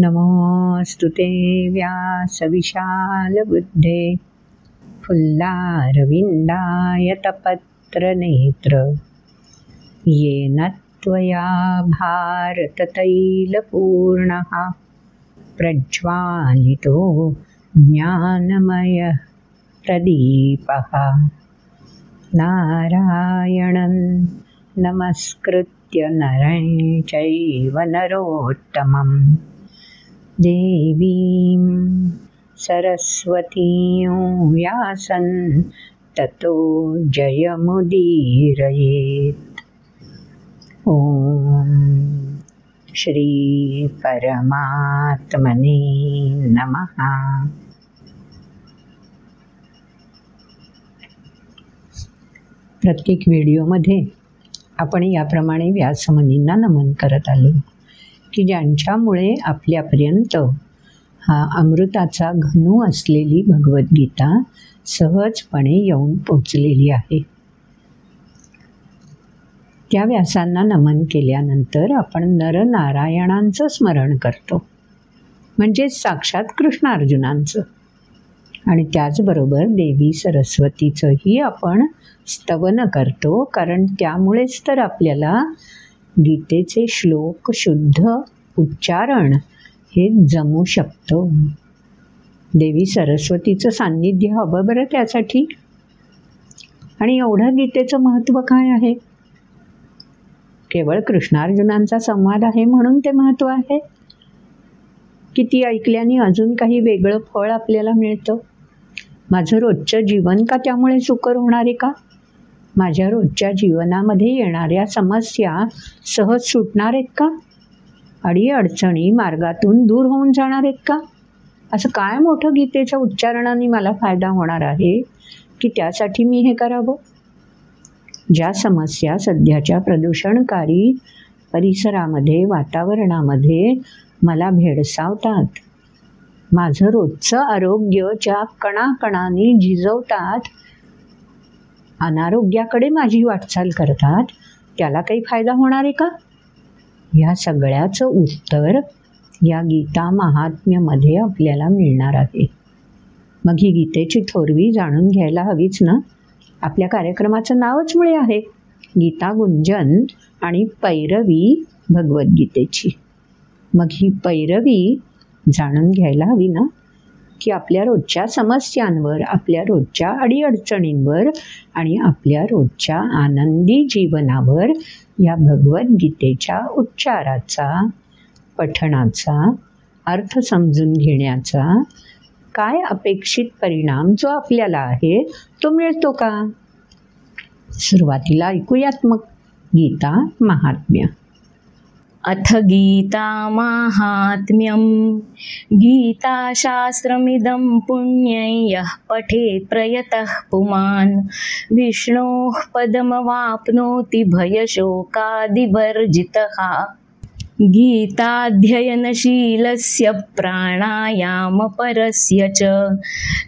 नमोस्तुते व्यासविशालबुद्धे फुल्लारविन्दायतपत्रनेत्र येन त्वया भारततैलपूर्णः प्रज्वालितो ज्ञानमयः प्रदीपः नारायणं नमस्कृत्य नरं चैव नरोत्तमं देवीं सरस्वतीं व्यासं ततो जयमुदीरयेत्। ॐ श्री परमात्मने नमः। प्रत्येक व्हिडिओमध्ये आपण याप्रमाणे व्यासमुनींना नमन करत आलो की ज्यांच्यामुळे आपल्यापर्यंत हा अमृताचा घनू असलेली भगवद्गीता सहजपणे येऊन पोचलेली आहे। त्या व्यासांना नमन केल्यानंतर आपण नरनारायणांचं स्मरण करतो, म्हणजे साक्षात कृष्णार्जुनांचं, आणि त्याचबरोबर देवी सरस्वतीचंही आपण स्तवन करतो, कारण त्यामुळेच तर आपल्याला गीतेचे श्लोक शुद्ध उच्चारण हे जमू शकतं। देवी सरस्वतीचं सान्निध्य हवं बरं त्यासाठी। आणि एवढं गीतेचं महत्त्व काय आहे? केवळ कृष्णार्जुनांचा संवाद आहे म्हणून ते महत्त्व आहे? किती ऐकल्याने अजून काही वेगळं फळ आपल्याला मिळतं? माझं रोजचं जीवन का त्यामुळे सुकर होणार आहे का? माझ्या रोजच्या जीवनामध्ये येणाऱ्या समस्या सहज सुटणार आहेत का? अडीअडचणी मार्गातून दूर होऊन जाणार आहेत का? असं काय मोठं गीतेच्या उच्चारणाने मला फायदा होणार आहे की त्यासाठी मी हे करावं? ज्या समस्या सध्याच्या प्रदूषणकारी परिसरामध्ये, वातावरणामध्ये मला भेडसावतात, माझं रोजचं आरोग्य ज्या कणाकणाने झिजवतात, अनारोग्याकडे माझी वाटचाल करतात, त्याला काही फायदा होणार आहे का? ह्या सगळ्याचं उत्तर या गीता महात्म्यमध्ये आपल्याला मिळणार आहे। मग ही गीतेची थोरवी जाणून घ्यायला हवीच ना? आपल्या कार्यक्रमाचं नावच मुळे आहे गीता गुंजन आणि पैरवी भगवद्गीतेची। मग ही पैरवी जाणून घ्यायला हवी ना, की आपल्या रोजच्या समस्यांवर, आपल्या रोजच्या अडीअडचणींवर आणि आपल्या रोजच्या आनंदी जीवनावर या भगवद्गीतेच्या उच्चाराचा, पठणाचा, अर्थ समजून घेण्याचा काय अपेक्षित परिणाम जो आपल्याला आहे तो मिळतो का? सुरुवातीला ऐकूयात मग गीता महात्म्य। अथ गीता माहात्म्यं। गीताशास्त्रमिदं पुण्यं यः पठेत् प्रयतः पुमान् विष्णोः पदमवाप्नोति भयशोकादिवर्जितः। गीताध्ययनशीलस्य प्राणायामपरस्य च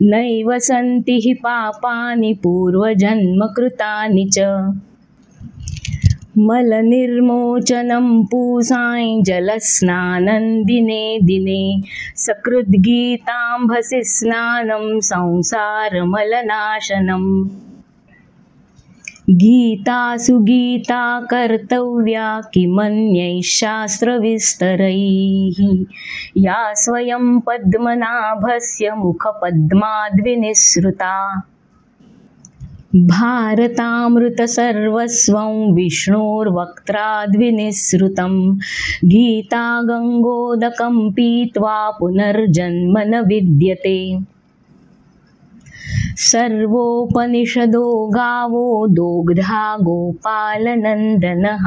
नैव सन्ति हि पापानि पूर्वजन्मकृतानि च। मलनिर्मोचनं पूसां जलस्नानं दिने दिने सकृद्गीताम्भसि स्नानं संसारमलनाशनम्। गीतासु गीता कर्तव्या किमन्यैः शास्त्रविस्तरैः या स्वयं पद्मनाभस्य मुखपद्माद्विनिसृता। भारतामृतसर्वस्वं विष्णोर्वक्त्राद्विनिसृतं गीता गङ्गोदकं पीत्वा पुनर्जन्म न विद्यते। सर्वोपनिषदो गावो दोग्धा गोपालनन्दनः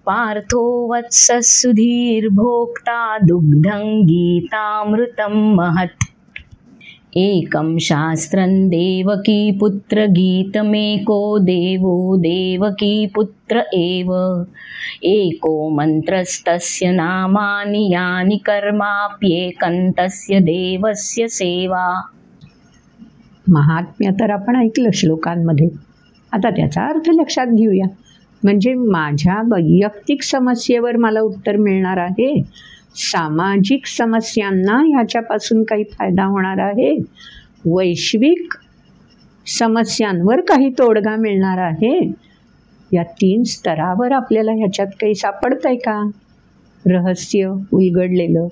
पार्थो वत्सः सुधीर्भोक्ता दुग्धं गीतामृतं महत्। एकं शास्त्रं देवकीपुत्रगीतमेको देवो देवकीपुत्र एव एको मन्त्रस्तस्य नामानि यानि कर्माप्येकं तस्य देवस्य सेवा। महात्म्य तर आपण ऐकलं श्लोकांमध्ये, आता त्याचा अर्थ लक्षात घेऊया. म्हणजे माझ्या वैयक्तिक समस्येवर मला उत्तर मिळणार आहे, सामाजिक समस्यांना ह्याच्यापासून काही फायदा होणार आहे, वैश्विक समस्यांवर काही तोडगा मिळणार आहे. या 3 स्तरावर आपल्याला ह्याच्यात काही सापडतंय का रहस्य उलगडलेलं?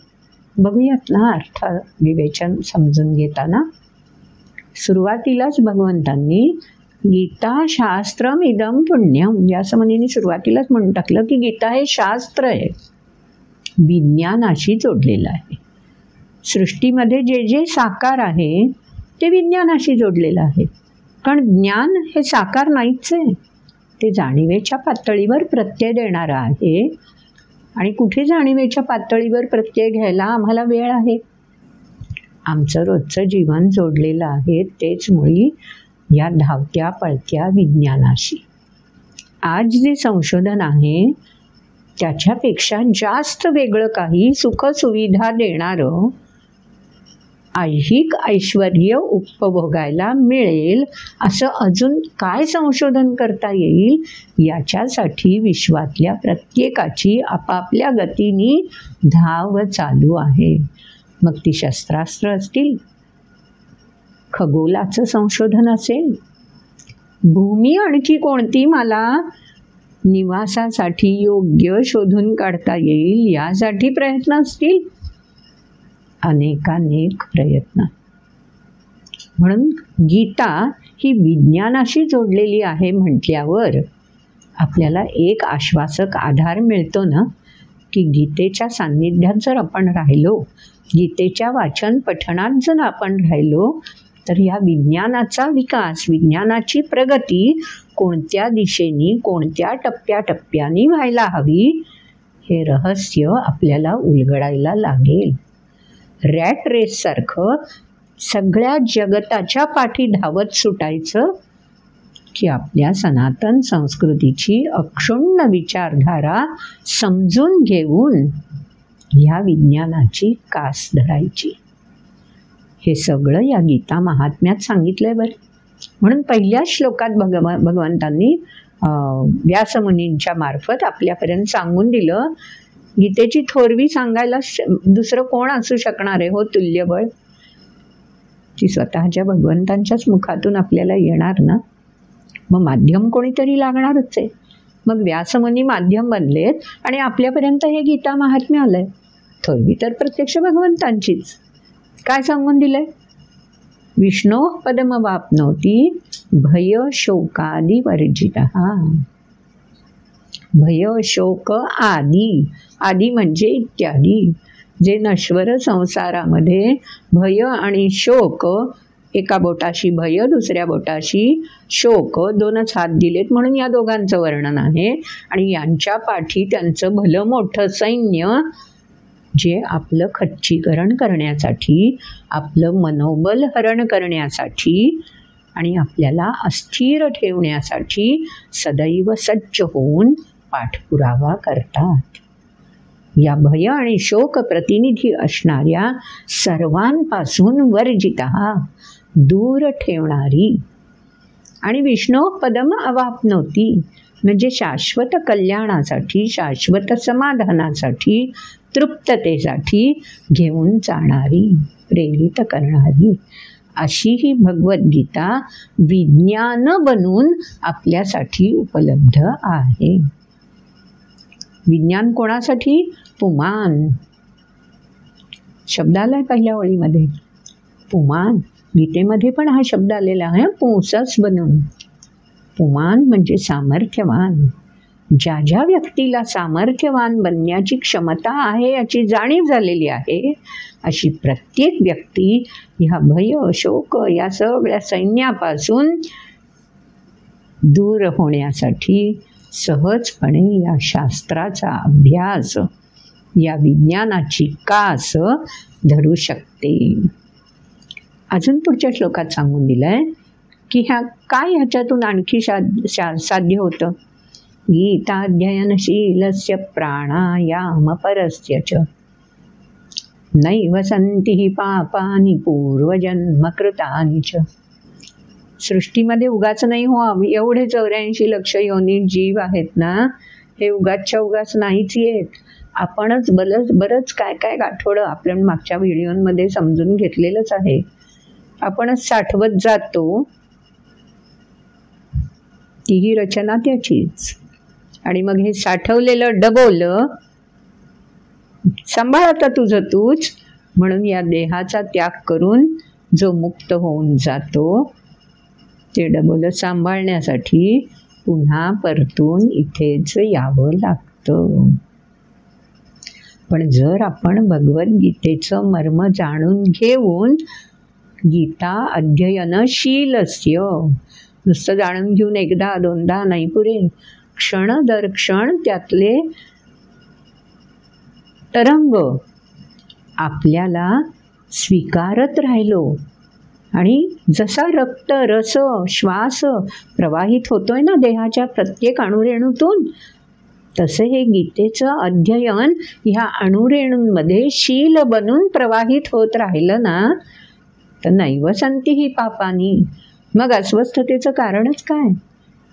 बघूयात ना अर्थ विवेचन समजून घेताना. सुरुवातीलाच भगवंतांनी गीता शास्त्रम इदम पुण्यम या समनीने सुरुवातीलाच म्हणून टाकलं की गीता हे शास्त्र आहे, विज्ञानाशी जोडलेलं आहे. सृष्टीमध्ये जे जे साकार आहे ते विज्ञानाशी जोडलेलं आहे. कारण ज्ञान हे साकार नाहीच आहे, ते जाणीवेच्या पातळीवर प्रत्यय देणारं आहे. आणि कुठे जाणीवेच्या पातळीवर प्रत्यय घ्यायला आम्हाला वेळ आहे? आमचं रोजचं जीवन जोडलेलं आहे तेच मुळी या धावत्या पळत्या विज्ञानाशी. आज जे संशोधन आहे त्याच्यापेक्षा जास्त वेगळं काही सुखसुविधा देणारं ऐहिक ऐश्वर्य उपभोगायला मिळेल असं अजून काय संशोधन करता येईल, याच्यासाठी विश्वातल्या प्रत्येकाची आपापल्या गतीने धाव चालू आहे. मग ती शस्त्रास्त्र असतील, खगोलाचं संशोधन असेल, भूमी आणखी कोणती मला निवासासाठी योग्य शोधून काढता येईल यासाठी प्रयत्न असतील, अनेकानेक प्रयत्न. म्हणून गीता ही विज्ञानाशी जोडलेली आहे म्हटल्यावर आपल्याला एक आश्वासक आधार मिळतो ना, की गीतेच्या सान्निध्यात जर आपण राहिलो, गीतेच्या वाचन पठणात जर आपण राहिलो, तर या विज्ञानाचा विकास, विज्ञानाची प्रगती कोणत्या दिशेने कोणत्या टप्प्याटप्प्याने व्हायला हवी हे रहस्य आपल्याला उलगडायला लागेल. रॅट रेससारखं सगळ्या जगताच्या पाठी धावत सुटायचं की आपल्या सनातन संस्कृतीची अक्षुण्ण विचारधारा समजून घेऊन ह्या विज्ञानाची कास धरायची. हे सगळं या गीता महात्म्यात सांगितलंय बरं. म्हणून पहिल्या श्लोकात भगवंतांनी व्यासमुनींच्या मार्फत आपल्यापर्यंत सांगून दिलं, गीतेची थोरवी सांगायला दुसरं कोण असू शकणार आहे हो तुल्यबळ? ती स्वतःच्या भगवंतांच्याच मुखातून आपल्याला येणार ना. मग माध्यम कोणीतरी लागणारच आहे. मग व्यासमुनी माध्यम बनलेत आणि आपल्यापर्यंत हे गीता महात्म्य आलंय. थोरवी तर प्रत्यक्ष भगवंतांचीच. काय सांगून दिलंय? विष्णो पदमवाप्नोती भय शोकादि वर्जितः. भय शोक आदी, आदी म्हणजे इत्यादी, जे नश्वर संसारामध्ये भय आणि शोक, एका बोटाशी भय दुसऱ्या बोटाशी शोक, 2च हात दिलेत म्हणून या दोघांचं वर्णन आहे. आणि यांच्या पाठी त्यांचं भलं मोठं सैन्य, जे आपलं खच्चीकरण करण्यासाठी, आपलं मनोबल हरण करण्यासाठी आणि आपल्याला अस्थिर ठेवण्यासाठी सदैव सज्ज होऊन पाठपुरावा करतात. या भय आणि शोक प्रतिनिधी असणाऱ्या सर्वांपासून वर्जिता, दूर ठेवणारी. आणि विष्णू पदम अवाप्नोती म्हणजे शाश्वत कल्याणासाठी, शाश्वत समाधानासाठी, तृप्ततेसाठी घेऊन जाणारी, प्रेरित करणारी अशी ही भगवद्गीता विज्ञान बनून आपल्यासाठी उपलब्ध आहे. विज्ञान कोणासाठी? पुमान शब्द आलाय पहिल्या ओळीमध्ये. पुमान गीतेमध्ये पण हा शब्द आलेला आहे, पुंसस बनून. पुमान म्हणजे सामर्थ्यवान. ज्या ज्या व्यक्तीला सामर्थ्यवान बनण्याची क्षमता आहे याची जाणीव झालेली आहे, अशी प्रत्येक व्यक्ती ह्या भय शोक या सगळ्या सैन्यापासून दूर होण्यासाठी सहजपणे या शास्त्राचा अभ्यास, या विज्ञानाची कास धरू शकते. अजून पुढच्या श्लोकात सांगून दिलंय की काय ह्याच्यातून आणखी साध्य होतं. गीताध्ययनशीलस्य प्राणायामपरस्य च नैव सन्ति हि पापानि पूर्वजन्मकृतानि च. सृष्टीमध्ये उगाच नाही हो, एवढे 84 लक्ष योनी जीव आहेत ना, हे उगाचच्या उगाच नाहीच येत. आपणच बरंच काय काय गाठोडं आपल्या मागच्या व्हिडिओमध्ये समजून घेतलेलंच आहे. आपणच साठवत जातो, तीही रचना त्याचीच. आणि मग हे साठवलेलं डबोलं सांभाळ आता तुझं तूच. म्हणून या देहाचा त्याग करून जो मुक्त होऊन जातो, ते डबोलं सांभाळण्यासाठी पुन्हा परतून इथेच यावं लागतं. पण जर आपण भगवद्गीतेचं मर्म जाणून घेऊन गीता अध्ययनशीलस्य, नुसतं जाणून घेऊन एकदा दोनदा नाही पुरे, क्षण दर क्षण त्यातले तरंग आपल्याला स्वीकारत राहिलो, आणि जसा रक्त रस श्वास प्रवाहित होतोय ना देहाच्या प्रत्येक अणुरेणूतून, तसं हे गीतेचं अध्ययन ह्या अणुरेणूंमध्ये शील बनून प्रवाहित होत राहिलं ना, तर नैव सन्ति हि पापानी. मग अस्वस्थतेचं कारणच काय?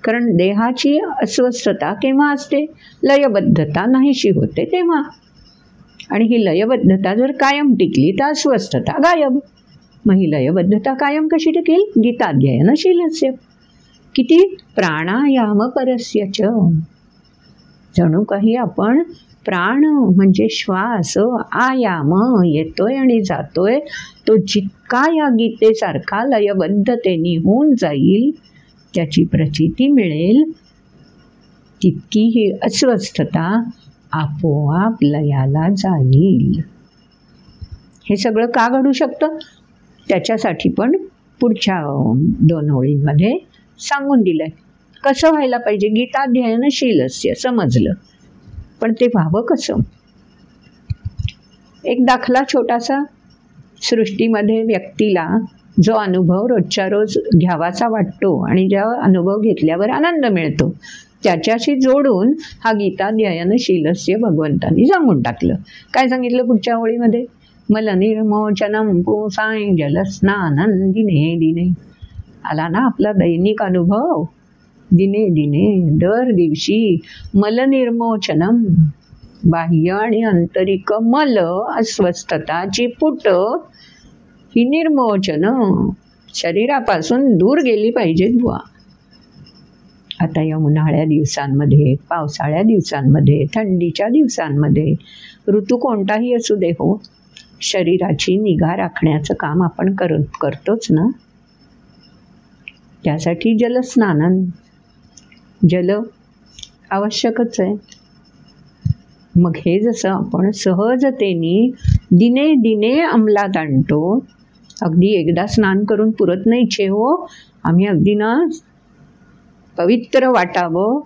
कारण देहाची अस्वस्थता केव्हा असते? लयबद्धता नाहीशी होते तेव्हा. आणि ही लयबद्धता जर कायम टिकली तर अस्वस्थता गायब. मग ही लयबद्धता कायम कशी टिकेल? गीताध्ययनशीलस्य. किती? प्राणायाम परस्य च. जणू काही आपण प्राण म्हणजे श्वास, आयाम येतोय आणि जातोय, तो जितका या गीतेसारखा लयबद्धतेने होऊन जाईल, त्याची प्रचिती मिळेल, तितकी ही अस्वस्थता आपोआप लयाला जाईल. हे सगळं का घडू शकतं? त्याच्यासाठी पण पुढच्या 2 ओळींमध्ये सांगून दिलंय. कसं व्हायला पाहिजे? गीताध्ययनशीलस्य समजलं, पण ते व्हावं कसं? एक दाखला छोटासा. सृष्टीमध्ये व्यक्तीला जो अनुभव रोजच्या रोज घ्यावासा वाटतो आणि ज्या अनुभव घेतल्यावर आनंद मिळतो, त्याच्याशी जोडून हा गीताध्ययनशीलस्य भगवंतांनी सांगून टाकलं. काय सांगितलं पुढच्या ओळीमध्ये? मलनिर्मोचनं पुंसां जलस्नानं दिने दिने. आला ना आपला दैनिक अनुभव? दिने दिने, दर दिवशी मलनिर्मोचनम, बाह्य आणि आंतरिक मल अस्वस्थताची पुट ही निर्मोचन शरीरापासून दूर गेली पाहिजे बुवा. आता या उन्हाळ्या दिवसांमध्ये, पावसाळ्या दिवसांमध्ये, थंडीच्या दिवसांमध्ये, ऋतू कोणताही असू दे हो, शरीराची निगा राखण्याचं काम आपण करतोच ना. त्यासाठी जलस्नानन, जल आवश्यकच आहे. मग हे जसं आपण सहजतेने दिने दिने अंमलात आणतो, अगदी एकदा स्नान करून पुरत नाही छे हो. आम्ही अगदी ना पवित्र वाटावं,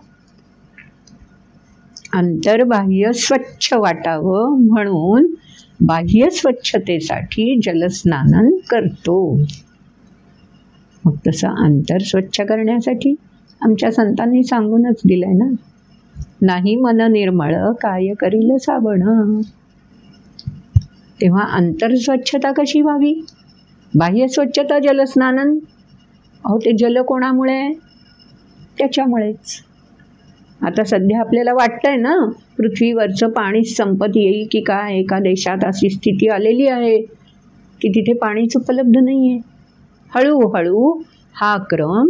अंतर्बाह्य स्वच्छ वाटावं म्हणून बाह्य स्वच्छतेसाठी जलस्नानन करतो. मग तसं अंतर स्वच्छ करण्यासाठी आमच्या संतांनी सांगूनच दिलंय ना, नाही मन निर्मळ काय करील साबण. तेव्हा अंतर स्वच्छता कशी व्हावी? बाह्य स्वच्छता जलस्नानन. अहो ते जल कोणामुळे? त्याच्यामुळेच. आता सध्या आपल्याला वाटतंय ना, पृथ्वीवरचं पाणी संपत येईल की काय. एका देशात अशी स्थिती आलेली आहे की तिथे पाणीच उपलब्ध नाही आहे. हळूहळू हा क्रम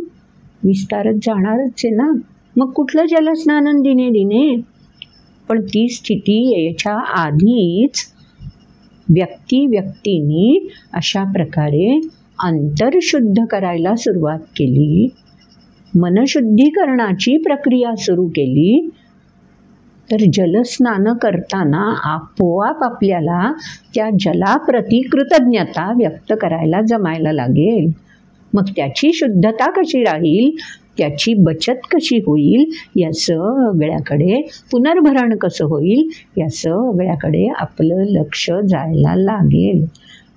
विस्तारत जाणारच आहे ना. मग कुठलं जलस्नानन दिने दिने? पण ती स्थिती याच्या आधीच व्यक्तींनी अशा प्रकारे अंतर्शुद्ध करायला सुरुवात केली, मनशुद्धीकरणाची प्रक्रिया सुरू केली, तर जलस्नान करताना आपोआप आपल्याला त्या जलाप्रती कृतज्ञता व्यक्त करायला जमायला लागेल. मग त्याची शुद्धता कशी राहील, त्याची बचत कशी होईल, या सगळ्याकडे, पुनर्भरण कसं होईल, या सगळ्याकडे आपलं लक्ष जायला लागेल.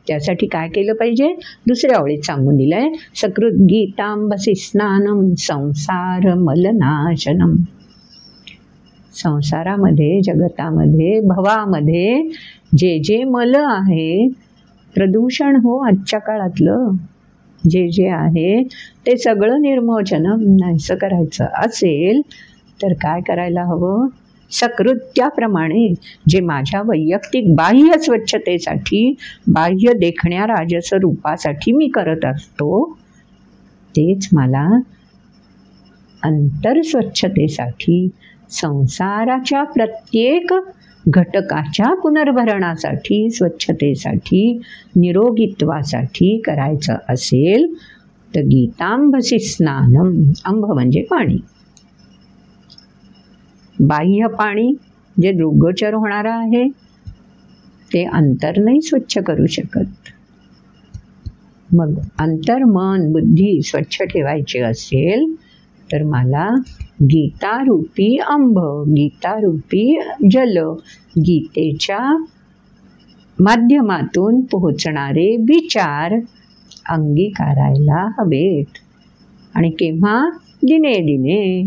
त्यासाठी काय केलं पाहिजे? दुसऱ्या ओळीत सांगून दिलंय, सकृत गीतांबसी स्नानम संसार मलनाशनम. संसारामध्ये, जगतामध्ये, भवामध्ये जे जे मल आहे, प्रदूषण हो आजच्या काळातलं जे जे आहे ते सगळं निर्मोचन नाहीसं करायचं असेल तर काय करायला हवं? सकृत्याप्रमाणे जे माझ्या वैयक्तिक बाह्य स्वच्छतेसाठी, बाह्य देखण्या राजस रूपासाठी मी करत असतो, तेच मला अंतर्स्वच्छतेसाठी, संसाराच्या प्रत्येक घटकाच्या पुनर्भरणासाठी, स्वच्छतेसाठी, निरोगीत्वासाठी करायचं असेल तर गीतांबसी स्नानम. अंब म्हणजे पाणी. बाह्य पाणी जे दृग्गोचर होणारं आहे ते अंतर नाही स्वच्छ करू शकत. मग अंतर, मन, बुद्धी स्वच्छ ठेवायची असेल तर मला गीतारूपी अंब, गीतारूपी जल, गीतेच्या माध्यमातून पोहोचणारे विचार अंगीकारायला हवेत. आणि केव्हा? दिने दिने.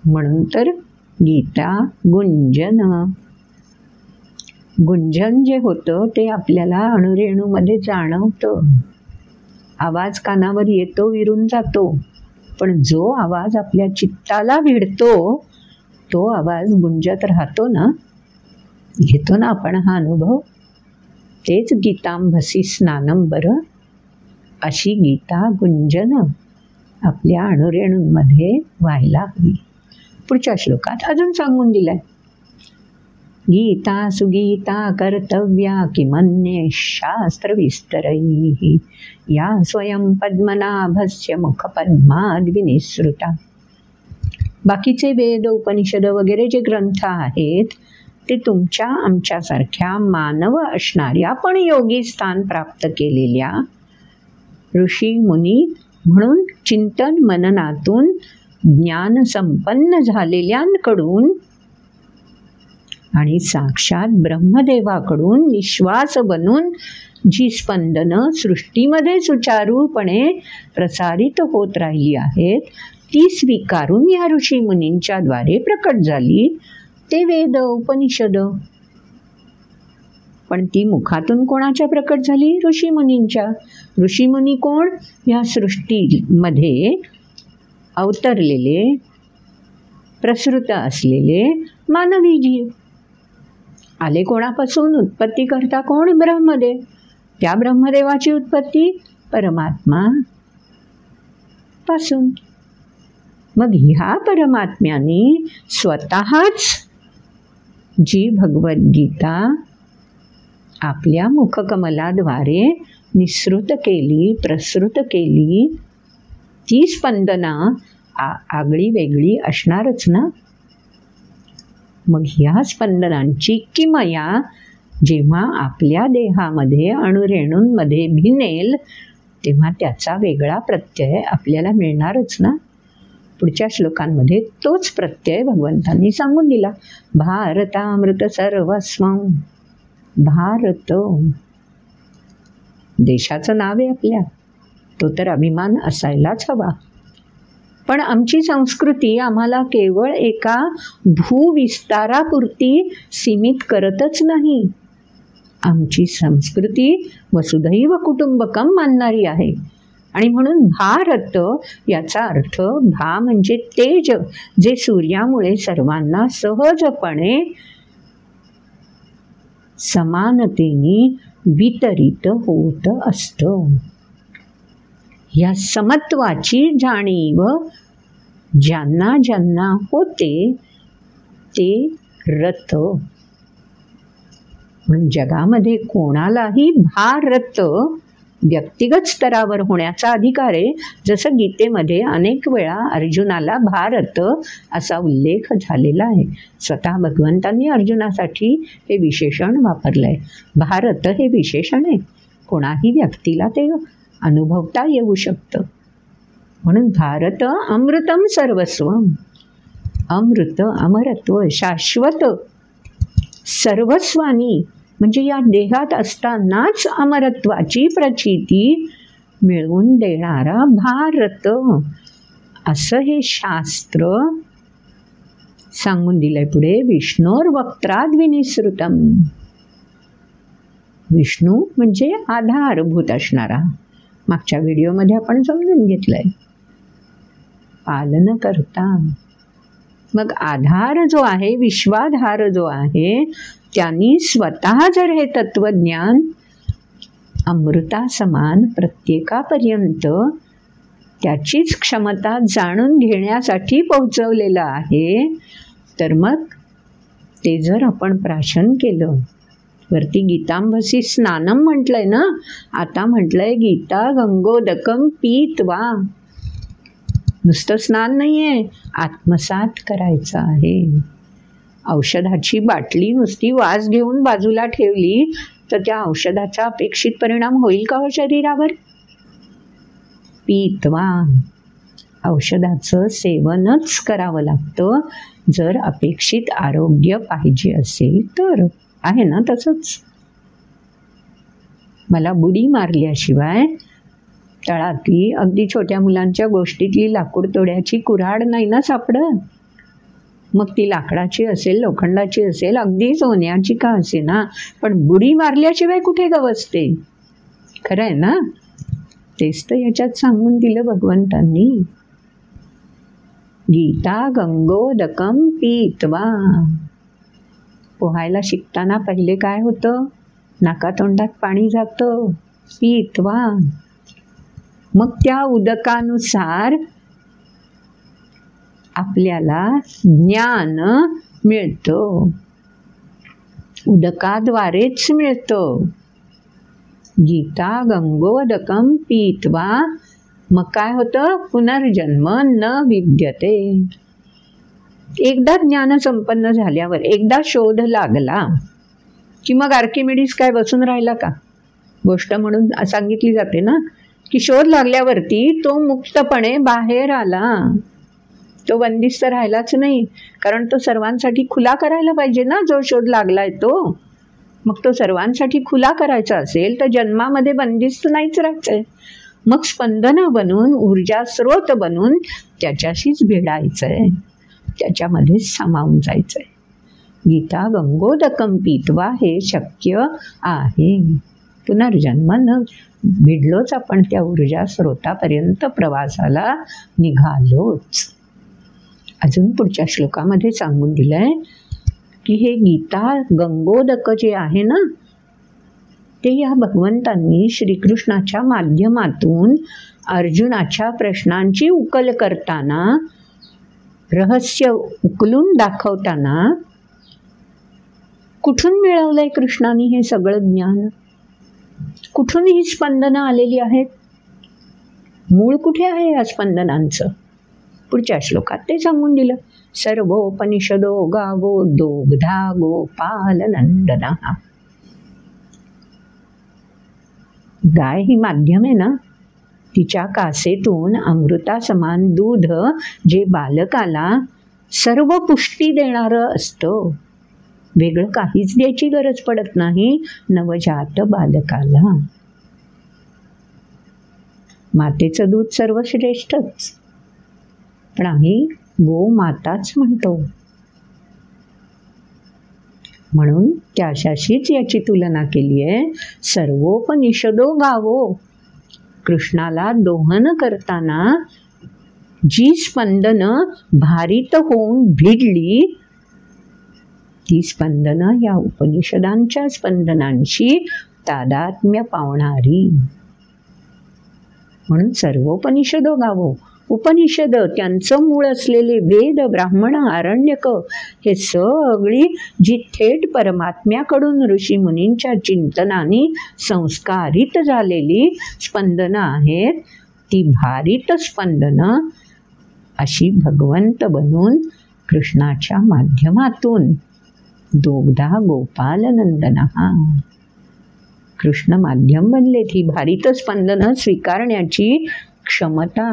म्हणून तर गीता गुंजन. गुंजन जे होतं ते आपल्याला अणुरेणूमध्ये जाणवतं. आवाज कानावर येतो, विरून जातो, पण जो आवाज आपल्या चित्ताला भिडतो तो आवाज गुंजत राहतो ना. घेतो ना आपण हा अनुभव. तेच गीतांबसी स्नानम. बरं, अशी गीता गुंजन आपल्या अणुरेणूंमध्ये व्हायला हवी. पुढच्या श्लोकात अजून सांगून दिलाय, गीता सुगीता कर्तव्या किमन्ये शास्त्र विस्तरैः या स्वयं पद्मनाभस्य मुखपद्माद् विनिसृता. बाकीचे वेद, उपनिषद वगैरे जे ग्रंथ आहेत ते तुमच्या आमच्यासारख्या मानव असणाऱ्या पण योगी स्थान प्राप्त केलेल्या ऋषी मुनी म्हणून चिंतन मननातून ज्ञान संपन्न झालेल्यांकडून आणि साक्षात ब्रह्मदेवाकडून निश्वास बनून जी स्पंदनं सृष्टीमध्ये सुचारूपणे प्रसारित होत राहिली आहेत ती स्वीकारून या ऋषी मुनींच्या द्वारे प्रकट झाली. ते वेद, उपनिषद. पण ती मुखातून कोणाच्या प्रकट झाली? ऋषी मुनींच्या. ऋषी मुनी कोण? या सृष्टीमध्ये अवतरलेले, प्रसृत असलेले मानवी जीव. आले कोणापासून? उत्पत्ती करता कोण? ब्रह्मदेव. त्या ब्रह्मदेवाची उत्पत्ती परमात्मा पासून. मग ह्या परमात्म्याने स्वतःच जी भगवद्गीता आपल्या मुखकमलाद्वारे निसृत केली, प्रसृत केली, ती स्पंदना आगळी वेगळी असणारच ना. मग ह्या स्पंदनांची किमया जेव्हा आपल्या देहामध्ये, अणुरेणूंमध्ये भिनेल तेव्हा त्याचा वेगळा प्रत्यय आपल्याला मिळणारच ना. पुढच्या श्लोकांमध्ये तोच प्रत्यय भगवंतांनी सांगून दिला. भारतामृत सर्वस्वं. भारत देशाचं नाव आहे आपल्या, तो तर अभिमान असायलाच हवा. पण आमची संस्कृती आम्हाला केवळ एका भूविस्तारापुरती सीमित करतच नाही. आमची संस्कृती वसुधैव कुटुंबकम मानणारी आहे. आणि म्हणून भारत याचा अर्थ, भा म्हणजे तेज, जे सूर्यामुळे सर्वांना सहजपणे समानतेने वितरित होत असतं. या समत्वाची जाणीव ज्यांना ज्यांना होते ते रत. म्हणून जगामध्ये कोणालाही भारत व्यक्तिगत स्तरावर होण्याचा अधिकार आहे. जसं गीतेमध्ये अनेक वेळा अर्जुनाला भारत असा उल्लेख झालेला आहे. स्वतः भगवंतांनी अर्जुनासाठी हे विशेषण वापरलं आहे. भारत हे विशेषण आहे, कोणाही व्यक्तीला ते अनुभवता येऊ शकतं. म्हणून भारत अमृतम सर्वस्वम. अमृत, अमरत्व, शाश्वत, सर्वस्वानी म्हणजे या देहात असतानाच अमरत्वाची प्रचिती मिळवून देणारा भारत, असं हे शास्त्र सांगून दिलंय. पुढे विष्णोर वक्त्राद विनिसृतम. विष्णू म्हणजे आधारभूत असणारा. मागच्या व्हिडिओमध्ये आपण समजून घेतलंय. पालन करता. मग आधार जो आहे, विश्वाधार जो आहे, त्यांनी स्वतः जर हे तत्वज्ञान अमृता समान प्रत्येकापर्यंत त्याचीच क्षमता जाणून घेण्यासाठी पोहोचवलेलं आहे, तर मग ते जर आपण प्राशन केलं, वरती गीतांभसी स्नानम म्हटलंय ना, आता म्हटलंय गीता गंगोदकम पीत्वा. नुसतं स्नान नाही आहे, आत्मसात करायचं आहे. औषधाची बाटली नुसती वास घेऊन बाजूला ठेवली तर त्या औषधाचा अपेक्षित परिणाम होईल का हो शरीरावर? पीत्वा. औषधाचं सेवनच करावं लागतं जर अपेक्षित आरोग्य पाहिजे असेल तर. आहे ना तसंच. मला बुडी मारल्याशिवाय तळातली अगदी छोट्या मुलांच्या गोष्टीतली लाकूड तोड्याची कुऱ्हाड नाही ना सापडत. मग ती लाकडाची असेल, लोखंडाची असेल, अगदी सोन्याची का असे ना, पण बुडी मारल्याशिवाय कुठे गवसते. खरं आहे ना. तेच तर याच्यात सांगून दिलं भगवंतांनी. गीता गंगोदकम पीत्वा. पोहायला शिकताना पहिले काय होतं? नाकातोंडात पाणी जातं. पीत्वा. मग त्या उदकानुसार आपल्याला ज्ञान मिळतं. उदकाद्वारेच मिळतं. गीता गंगोदकम पीत्वा. मग काय होतं? पुनर्जन्म न विद्यते. एकदा ज्ञान संपन्न झाल्यावर, एकदा शोध लागला की मग आर्किमिडीज काय बसून राहिला का? गोष्ट म्हणून सांगितली जाते ना की शोध लागल्यावरती तो मुक्तपणे बाहेर आला. तो बंदिस्त राहिलाच नाही, कारण तो सर्वांसाठी खुला करायला पाहिजे ना जो शोध लागलाय तो. मग तो सर्वांसाठी खुला करायचा असेल तर जन्मामध्ये बंदिस्त नाहीच राहायचंय. मग स्पंदन बनून, ऊर्जा स्रोत बनून त्याच्याशीच भिडायचंय, त्याच्यामध्येच सामावून जायचंय. गीता गंगोदकम पीत्वा हे शक्य आहे. पुनर्जन्म न भिडलोच आपण त्या ऊर्जा स्रोतापर्यंत प्रवासाला निघालोच. अजून पुढच्या श्लोकामध्ये सांगून दिलंय की हे गीता गंगोदक जे आहे ना, ते या भगवंतांनी श्रीकृष्णाच्या माध्यमातून अर्जुनाच्या प्रश्नांची उकल करताना, रहस्य उकलून दाखवताना कुठून मिळवलंय कृष्णाने हे सगळं ज्ञान? कुठून ही स्पंदनं आलेली आहेत? मूळ कुठे आहे या स्पंदनांचं? पुढच्या श्लोकात ते सांगून दिलं. सर्वोपनिषदो गावो दोग्धा गोपाल नंदना. गाय ही माध्यम आहे ना, तिच्या कासेतून अमृता समान दूध जे बालकाला सर्व पुष्टी देणारं असतं. वेगळं काहीच द्यायची गरज पडत नाही नवजात बालकाला. मातेचं दूध सर्वश्रेष्ठच, पण आम्ही गोमाताच म्हणतो. म्हणून त्याच्याशीच याची तुलना केली आहे. सर्वोपनिषदो गावो. कृष्णाला दोहन करताना जी स्पंदनं भारित होऊन भिडली, ती स्पंदनं या उपनिषदांच्या स्पंदनांशी तादात्म्य पावणारी. म्हणून सर्वोपनिषदो गावो. उपनिषद, त्यांचं मूळ असलेले वेद, ब्राह्मण, आरण्यक हे सगळी जी थेट परमात्म्याकडून ऋषीमुनींच्या चिंतनाने संस्कारित झालेली स्पंदनं आहेत, ती भारित स्पंदनं अशी भगवंत बनून कृष्णाच्या माध्यमातून दोघदा गोपाल नंदनहा, कृष्ण माध्यम बनले. ती भारित स्पंदनं स्वीकारण्याची क्षमता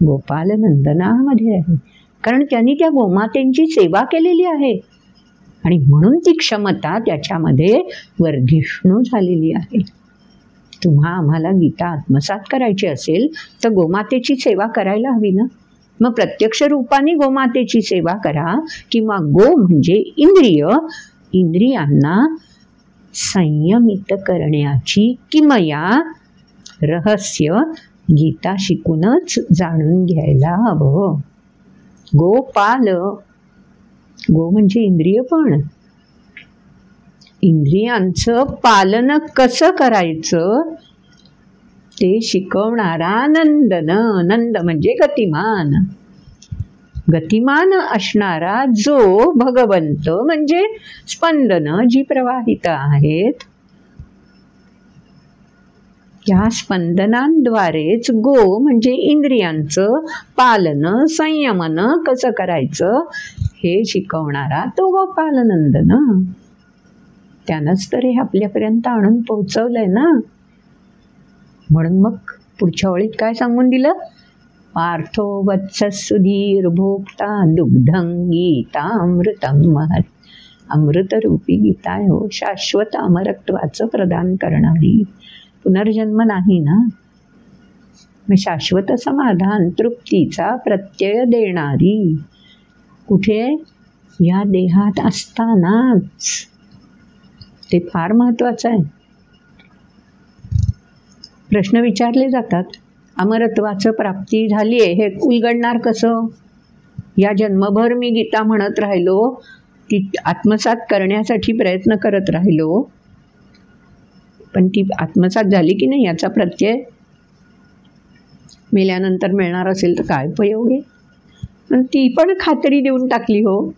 गोपाल नंदनामध्ये आहे, कारण त्यांनी त्या गोमातेंची सेवा केलेली आहे आणि म्हणून ती क्षमता त्याच्यामध्ये वर्धिष्णू झालेली आहे. आम्हाला गीता आत्मसात करायची असेल तर गोमातेची सेवा करायला हवी ना. मग प्रत्यक्ष रूपाने गोमातेची सेवा करा, किंवा गो म्हणजे इंद्रियांना संयमित करण्याची किमया रहस्य गीता शिकूनच जाणून घ्यायला हवं. गोपाल, गो म्हणजे इंद्रिय, पण इंद्रियांचं पालन कसं करायचं ते शिकवणारा नंदन. नंद म्हणजे गतिमान, गतिमान असणारा जो भगवंत म्हणजे स्पंदनं जी प्रवाहित आहेत, या स्पंदनांद्वारेच गो म्हणजे इंद्रियांचं पालन, संयमन कसं करायचं हे शिकवणारा तो गोपालनंदन. त्यानंच तर हे आपल्यापर्यंत आणून पोहोचवलंय ना. म्हणून मग पुढच्या ओळीत काय सांगून दिलं? पार्थो वत्सः सुधीर भोक्ता दुग्धं गीतामृतं महत्. अमृतरूपी गीता हो, शाश्वत अमरत्वाचं प्रदान करणारी, पुनर्जन्म नाही ना, मग शाश्वत समाधान तृप्तीचा प्रत्यय देणारी, कुठे? या देहात असतानाच. ते फार महत्वाचं आहे. प्रश्न विचारले जातात, अमरत्वाचं प्राप्ती झाली आहे हे उलगडणार कसं? या जन्मभर मी गीता म्हणत राहिलो, ती आत्मसात करण्यासाठी प्रयत्न करत राहिलो, पण ती आत्मसात झाली की नाही याचा प्रत्यय मेल्यानंतर मिळणार असेल तर काय उपयोग आहे? पण ती पण खात्री देऊन टाकली हो,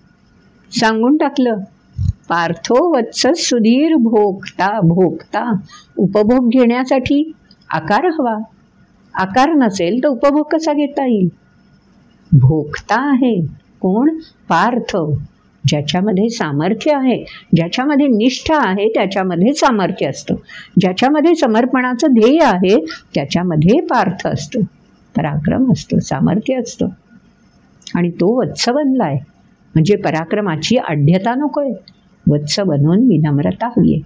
सांगून टाकलं, पार्थो वत्सः सुधीर भोक्ता. भोक्ता उपभोग घेण्यासाठी आकार हवा, आकार नसेल तर उपभोग कसा घेता येईल? भोक्ता आहे कोण? पार्थ. ज्याच्यामध्ये सामर्थ्य आहे, ज्याच्यामध्ये निष्ठा आहे त्याच्यामध्ये सामर्थ्य असतं, ज्याच्यामध्ये समर्पणाचं ध्येय आहे त्याच्यामध्ये पार्थ असतो, पराक्रम असतो, सामर्थ्य असतं. आणि तो वत्स बनलाय म्हणजे पराक्रमाची आढ्यता नकोय, वत्स बनून विनम्रता हवी आहे,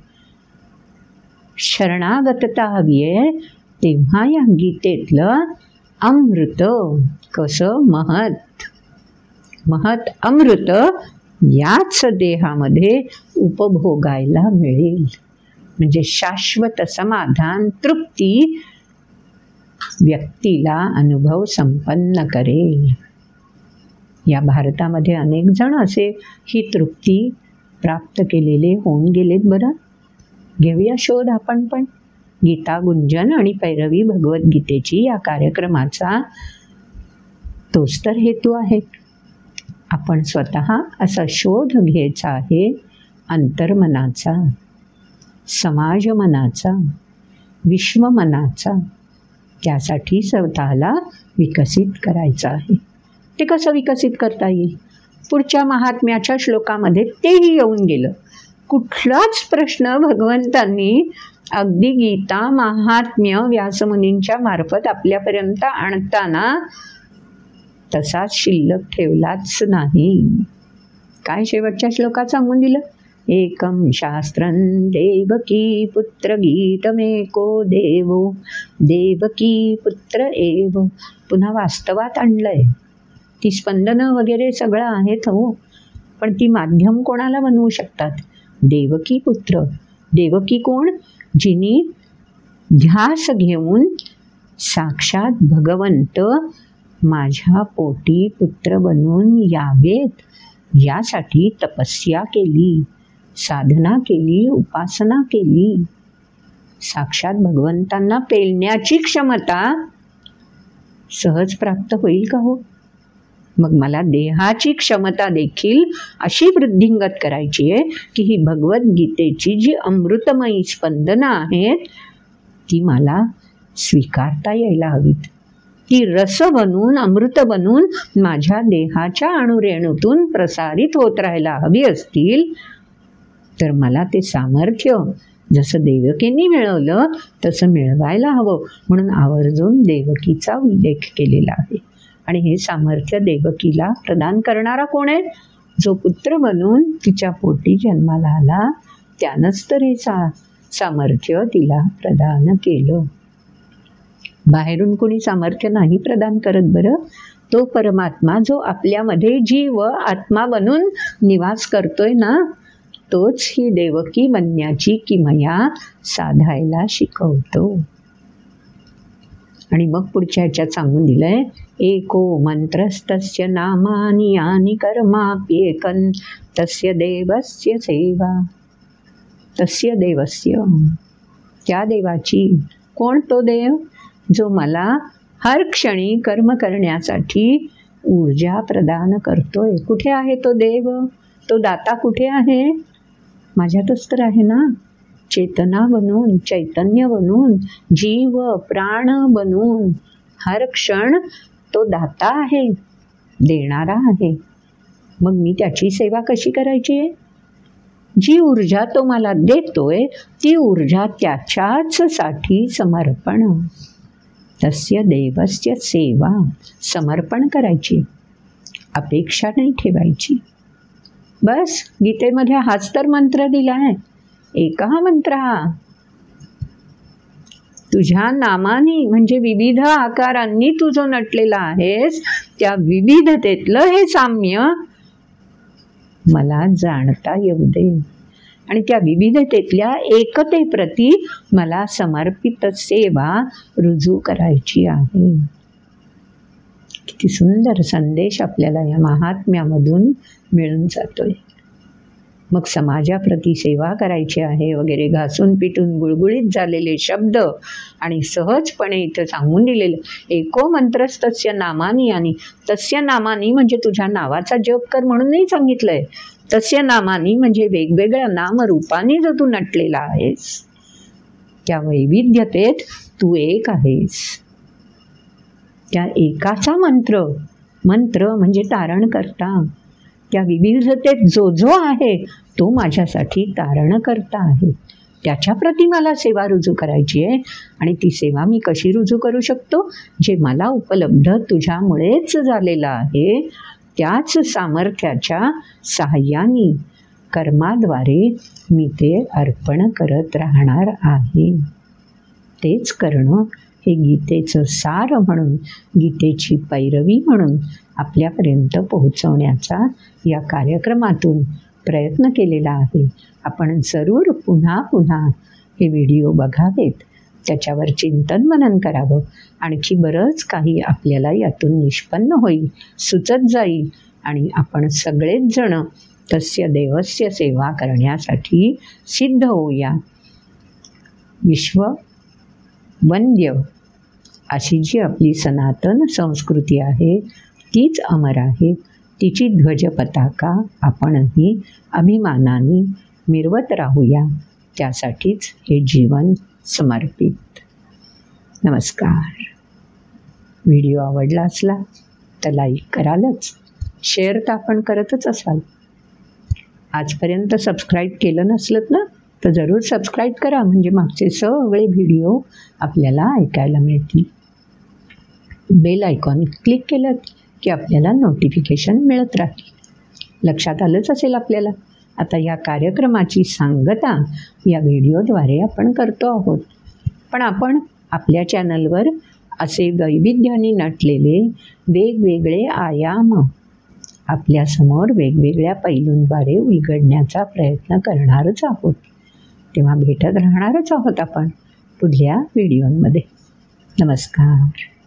शरणागतता हवी आहे. तेव्हा या गीतेतलं अमृत कसं महत्, महत् अमृत याच देहामध्ये उपभोगायला मिळेल, म्हणजे शाश्वत समाधान तृप्ती व्यक्तीला अनुभव संपन्न करेल. या भारतामध्ये अनेक जण असे ही तृप्ती प्राप्त केलेले होऊन गेलेत. बरं, घेऊया शोध आपण पण. गीता गुंजन आणि पैरवी भगवद्गीतेची या कार्यक्रमाचा तोच तर हेतू आहे. आपण स्वतः असा शोध घ्यायचा आहे, अंतर्मनाचा, समाजमनाचा, विश्वमनाचा. त्यासाठी स्वतःला विकसित करायचं आहे. ते कसं विकसित करता येईल? पुढच्या महात्म्याच्या श्लोकामध्ये तेही येऊन गेलं. कुठलाच प्रश्न भगवंतांनी अगदी गीता महात्म्य व्यासमुनींच्या मार्फत आपल्यापर्यंत आणताना तसाच शिल्लक ठेवलाच नाही. काय शेवटच्या श्लोकात सांगून दिलं? एकम शास्त्रं देवकी पुत्र गीतमेको देवो देवकी पुत्र एव. पुन्हा वास्तवात आणलंय. ती स्पंदनं वगैरे सगळं आहेत हो, पण ती माध्यम कोणाला बनवू शकतात? देवकी पुत्र. देवकी कोण? जिनी ध्यास घेऊन साक्षात भगवंत माझ्या पोटी पुत्र बनून यावेत यासाठी तपस्या केली, साधना केली, उपासना केली. साक्षात भगवंतांना पेलण्याची क्षमता सहज प्राप्त होईल का हो? मग मला देहाची क्षमता देखील अशी वृद्धिंगत करायची आहे की ही भगवद्गीतेची जी अमृतमयी स्पंदनं आहेत ती मला स्वीकारता यायला हवीत. ती रस बनून अमृत बनून माझ्या देहाच्या अणुरेणूतून प्रसारित होत राहायला हवी असतील तर मला ते सामर्थ्य जसं देवकींनी मिळवलं तसं मिळवायला हवं. म्हणून आवर्जून देवकीचा उल्लेख केलेला आहे. आणि हे सामर्थ्य देवकीला प्रदान करणारा कोण आहे? जो पुत्र बनून तिच्या पोटी जन्माला आला त्यानंच तर हे सामर्थ्य तिला प्रदान केलं. बाहेरून कोणी सामर्थ्य नाही प्रदान करत बरं. तो परमात्मा जो आपल्यामध्ये जीव आत्मा बनून निवास करतोय ना, तोच ही देवकी बनण्याची किमया साधायला शिकवतो. आणि मग पुढच्या ह्याच्यात सांगून दिलंय, एको मंत्रस्तस्य नामानि यानि कर्माप्येकं तस्य देवस्य सेवा. तस्य देवस्य, त्या देवाची. कोण तो देव? जो मला हर क्षणी कर्म करण्यासाठी ऊर्जा प्रदान करतोय. कुठे आहे तो देव? तो दाता कुठे आहे? माझ्यातच तर आहे ना. चेतना बनून, चैतन्य बनून, जीव प्राण बनून हर क्षण तो दाता आहे, देणारा आहे. मग मी त्याची सेवा कशी करायची आहे? जी ऊर्जा तो मला देतोय ती ऊर्जा त्याच्याच साठी समर्पण. तस्य देवस्य सेवा. समर्पण करायची, अपेक्षा नाही ठेवायची. बस गीतेमध्ये हाच तर मंत्र दिला आहे. एकहा मंत्र हा. तुझ्या नामानी म्हणजे विविध आकारांनी तू जो नटलेला आहेस त्या विविधतेतलं हे साम्य मला जाणता येऊ दे. आणि त्या विविधतेतल्या एकतेप्रती मला समर्पित सेवा रुजू करायची आहे. किती सुंदर संदेश आपल्याला या महात्म्यामधून मिळून जातोय. मग समाजाप्रती सेवा करायची आहे वगैरे घासून पिटून गुळगुळीत झालेले शब्द आणि सहजपणे इथं सांगून दिलेलं एको मंत्रस्तस्य नामानी. आणि तस्य नामानी म्हणजे तुझ्या नावाचा जप कर म्हणून नाही सांगितलंय. तस्य नामानी म्हणजे वेगवेगळ्या नामरूपाने जो तू नटलेला आहेस त्या वैविध्यतेत तू एक आहेस. त्या एकाचा मंत्र. मंत्र म्हणजे तारण करता. त्या विविधतेत जो जो आहे तो माझ्यासाठी तारण करता आहे. त्याच्याप्रती मला सेवा रुजू करायची आहे. आणि ती सेवा मी कशी रुजू करू शकतो? जे मला उपलब्ध तुझ्यामुळेच झालेलं आहे त्याच सामर्थ्याच्या साहाय्याने कर्माद्वारे मी ते अर्पण करत राहणार आहे. तेच करणं हे गीतेचं सार म्हणून, गीतेची पैरवी म्हणून आपल्यापर्यंत पोहोचवण्याचा या कार्यक्रमातून प्रयत्न केलेला आहे. आपण जरूर पुन्हा पुन्हा हे व्हिडिओ बघावेत, त्याच्यावर चिंतन मनन करावं. आणखी बरंच काही आपल्याला यातून निष्पन्न होईल, सुचत जाईल. आणि आपण सगळेच जण तस्य देवस्य सेवा करण्यासाठी सिद्ध होऊया. विश्ववंद्य अशी जी आपली सनातन संस्कृती आहे तीच अमर आहे. तिची ध्वज पताका आपणही अभिमानाने मिरवत राहूया. त्यासाठीच हे जीवन समर्पित. नमस्कार. व्हिडिओ आवडला असला तर लाईक करालच, शेअर तर आपण करतच असाल. आजपर्यंत सबस्क्राईब केलं नसलं ना तर जरूर सबस्क्राईब करा, म्हणजे मागचे सगळे व्हिडिओ आपल्याला ऐकायला मिळतील. बेल आयकॉन क्लिक केलं की आपल्याला नोटिफिकेशन मिळत राहील. लक्षात आलंच असेल आपल्याला. आता या कार्यक्रमाची सांगता या व्हिडिओद्वारे आपण करतो आहोत. पण आपण आपल्या चॅनलवर असे वैविध्याने नटलेले वेगवेगळे आयाम आपल्यासमोर वेगवेगळ्या पैलूंद्वारे उलगडण्याचा प्रयत्न करणारच आहोत. तेव्हा भेटत राहणारच आहोत आपण पुढल्या व्हिडिओमध्ये. नमस्कार.